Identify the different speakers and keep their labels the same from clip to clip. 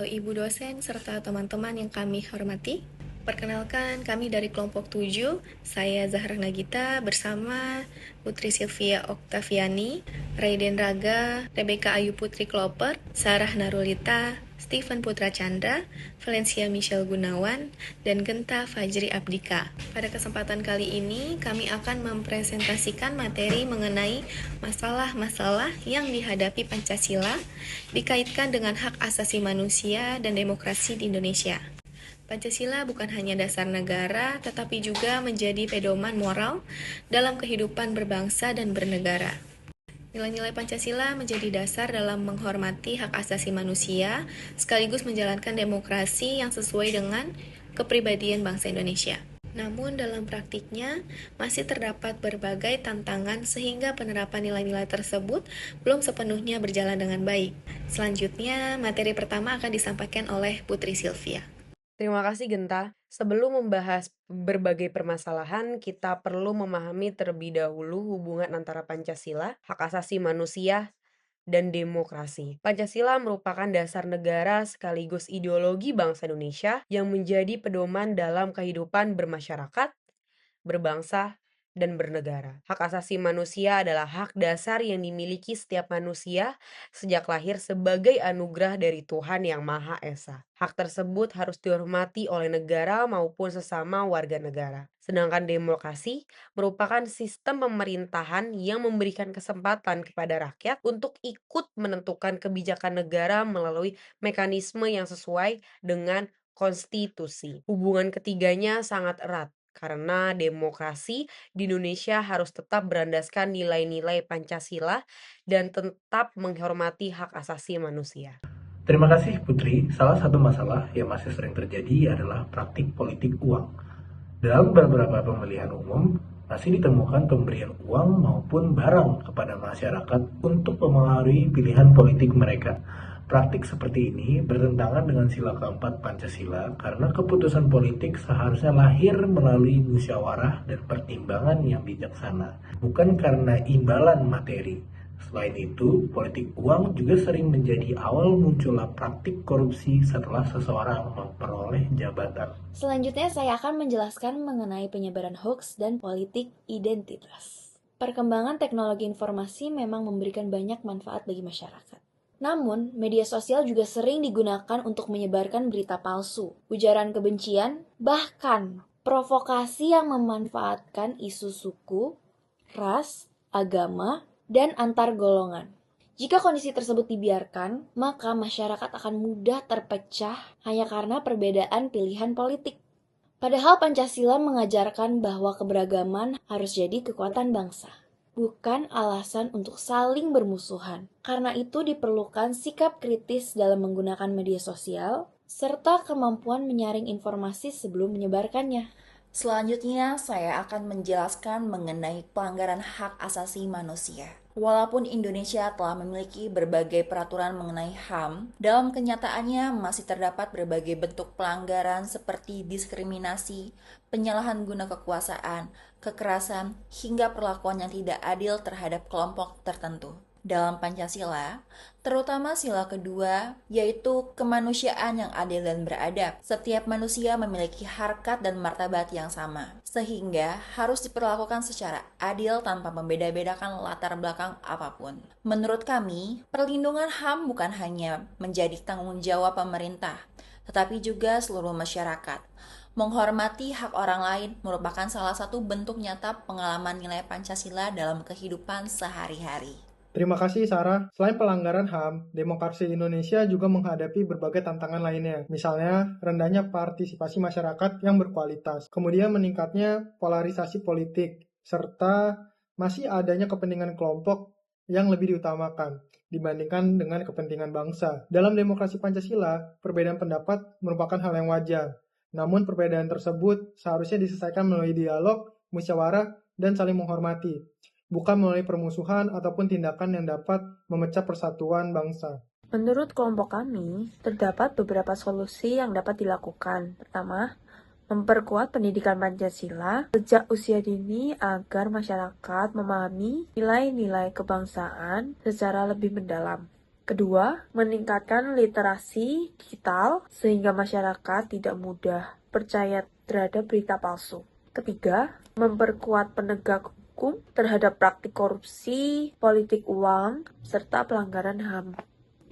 Speaker 1: Ibu dosen serta teman-teman yang kami hormati. Perkenalkan, kami dari kelompok 7, saya Zahra Nagita bersama Putri Sylvia Oktaviani, Raiden Raga, Rebecca Ayu Putri Kloper, Sarah Narulita, Stephen Putra Chandra, Valencia Michelle Gunawan, dan Genta Fajri Abdika. Pada kesempatan kali ini, kami akan mempresentasikan materi mengenai masalah-masalah yang dihadapi Pancasila dikaitkan dengan hak asasi manusia dan demokrasi di Indonesia. Pancasila bukan hanya dasar negara, tetapi juga menjadi pedoman moral dalam kehidupan berbangsa dan bernegara. Nilai-nilai Pancasila menjadi dasar dalam menghormati hak asasi manusia, sekaligus menjalankan demokrasi yang sesuai dengan kepribadian bangsa Indonesia. Namun dalam praktiknya masih terdapat berbagai tantangan sehingga penerapan nilai-nilai tersebut belum sepenuhnya berjalan dengan baik. Selanjutnya, materi pertama akan disampaikan oleh Putri Sylvia.
Speaker 2: Terima kasih Genta. Sebelum membahas berbagai permasalahan, kita perlu memahami terlebih dahulu hubungan antara Pancasila, hak asasi manusia, dan demokrasi. Pancasila merupakan dasar negara sekaligus ideologi bangsa Indonesia yang menjadi pedoman dalam kehidupan bermasyarakat, berbangsa, dan bernegara. Hak asasi manusia adalah hak dasar yang dimiliki setiap manusia sejak lahir sebagai anugerah dari Tuhan Yang Maha Esa. Hak tersebut harus dihormati oleh negara maupun sesama warga negara. Sedangkan demokrasi merupakan sistem pemerintahan yang memberikan kesempatan kepada rakyat untuk ikut menentukan kebijakan negara melalui mekanisme yang sesuai dengan konstitusi. Hubungan ketiganya sangat erat karena demokrasi di Indonesia harus tetap berlandaskan nilai-nilai Pancasila dan tetap menghormati hak asasi manusia.
Speaker 3: Terima kasih Putri. Salah satu masalah yang masih sering terjadi adalah praktik politik uang. Dalam beberapa pemilihan umum, masih ditemukan pemberian uang maupun barang kepada masyarakat untuk mempengaruhi pilihan politik mereka. Praktik seperti ini bertentangan dengan sila keempat Pancasila karena keputusan politik seharusnya lahir melalui musyawarah dan pertimbangan yang bijaksana, bukan karena imbalan materi. Selain itu, politik uang juga sering menjadi awal munculnya praktik korupsi setelah seseorang memperoleh jabatan.
Speaker 4: Selanjutnya saya akan menjelaskan mengenai penyebaran hoax dan politik identitas. Perkembangan teknologi informasi memang memberikan banyak manfaat bagi masyarakat. Namun, media sosial juga sering digunakan untuk menyebarkan berita palsu, ujaran kebencian, bahkan provokasi yang memanfaatkan isu suku, ras, agama, dan antar golongan. Jika kondisi tersebut dibiarkan, maka masyarakat akan mudah terpecah hanya karena perbedaan pilihan politik. Padahal Pancasila mengajarkan bahwa keberagaman harus jadi kekuatan bangsa, bukan alasan untuk saling bermusuhan. Karena itu diperlukan sikap kritis dalam menggunakan media sosial, serta kemampuan menyaring informasi sebelum menyebarkannya.
Speaker 5: Selanjutnya, saya akan menjelaskan mengenai pelanggaran hak asasi manusia. Walaupun Indonesia telah memiliki berbagai peraturan mengenai HAM, dalam kenyataannya masih terdapat berbagai bentuk pelanggaran seperti diskriminasi, penyalahan guna kekuasaan, kekerasan, hingga perlakuan yang tidak adil terhadap kelompok tertentu. Dalam Pancasila, terutama sila kedua, yaitu kemanusiaan yang adil dan beradab. Setiap manusia memiliki harkat dan martabat yang sama, sehingga harus diperlakukan secara adil tanpa membeda-bedakan latar belakang apapun. Menurut kami, perlindungan HAM bukan hanya menjadi tanggung jawab pemerintah, tetapi juga seluruh masyarakat. Menghormati hak orang lain merupakan salah satu bentuk nyata pengalaman nilai Pancasila dalam kehidupan sehari-hari.
Speaker 6: Terima kasih, Sarah. Selain pelanggaran HAM, demokrasi Indonesia juga menghadapi berbagai tantangan lainnya. Misalnya, rendahnya partisipasi masyarakat yang berkualitas, kemudian meningkatnya polarisasi politik, serta masih adanya kepentingan kelompok yang lebih diutamakan dibandingkan dengan kepentingan bangsa. Dalam demokrasi Pancasila, perbedaan pendapat merupakan hal yang wajar. Namun, perbedaan tersebut seharusnya diselesaikan melalui dialog, musyawarah, dan saling menghormati, bukan melalui permusuhan ataupun tindakan yang dapat memecah persatuan bangsa.
Speaker 7: Menurut kelompok kami, terdapat beberapa solusi yang dapat dilakukan. Pertama, memperkuat pendidikan Pancasila sejak usia dini agar masyarakat memahami nilai-nilai kebangsaan secara lebih mendalam. Kedua, meningkatkan literasi digital sehingga masyarakat tidak mudah percaya terhadap berita palsu. Ketiga, memperkuat penegak hukum terhadap praktik korupsi, politik uang, serta pelanggaran HAM.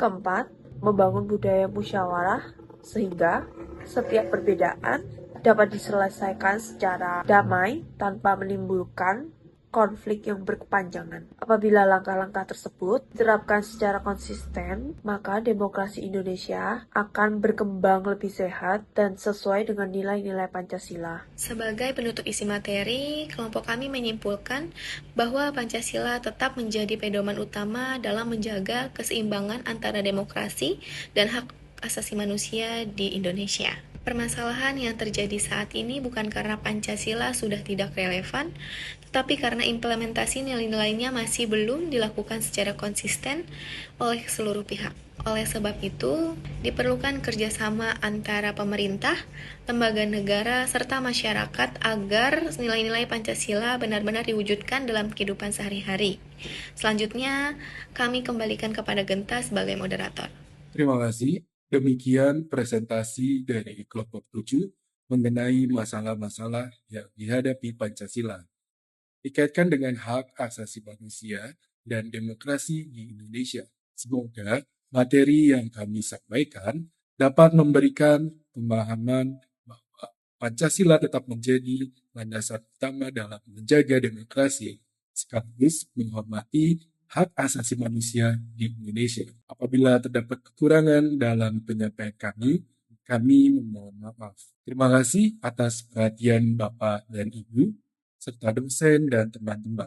Speaker 7: Keempat, membangun budaya musyawarah sehingga setiap perbedaan dapat diselesaikan secara damai tanpa menimbulkan konflik yang berkepanjangan. Apabila langkah-langkah tersebut diterapkan secara konsisten, maka demokrasi Indonesia akan berkembang lebih sehat dan sesuai dengan nilai-nilai Pancasila.
Speaker 1: Sebagai penutup isi materi, kelompok kami menyimpulkan bahwa Pancasila tetap menjadi pedoman utama dalam menjaga keseimbangan antara demokrasi dan hak asasi manusia di Indonesia. Permasalahan yang terjadi saat ini bukan karena Pancasila sudah tidak relevan, tetapi karena implementasi nilai-nilainya masih belum dilakukan secara konsisten oleh seluruh pihak. Oleh sebab itu, diperlukan kerjasama antara pemerintah, lembaga negara, serta masyarakat agar nilai-nilai Pancasila benar-benar diwujudkan dalam kehidupan sehari-hari. Selanjutnya, kami kembalikan kepada Genta sebagai moderator.
Speaker 8: Terima kasih. Demikian presentasi dari kelompok 7 mengenai masalah-masalah yang dihadapi Pancasila. Dikaitkan dengan hak asasi manusia dan demokrasi di Indonesia. Semoga materi yang kami sampaikan dapat memberikan pemahaman bahwa Pancasila tetap menjadi landasan utama dalam menjaga demokrasi, sekaligus menghormati hak asasi manusia di Indonesia. Apabila terdapat kekurangan dalam penyampaian kami memohon maaf. Terima kasih atas perhatian Bapak dan Ibu, serta dosen dan teman-teman.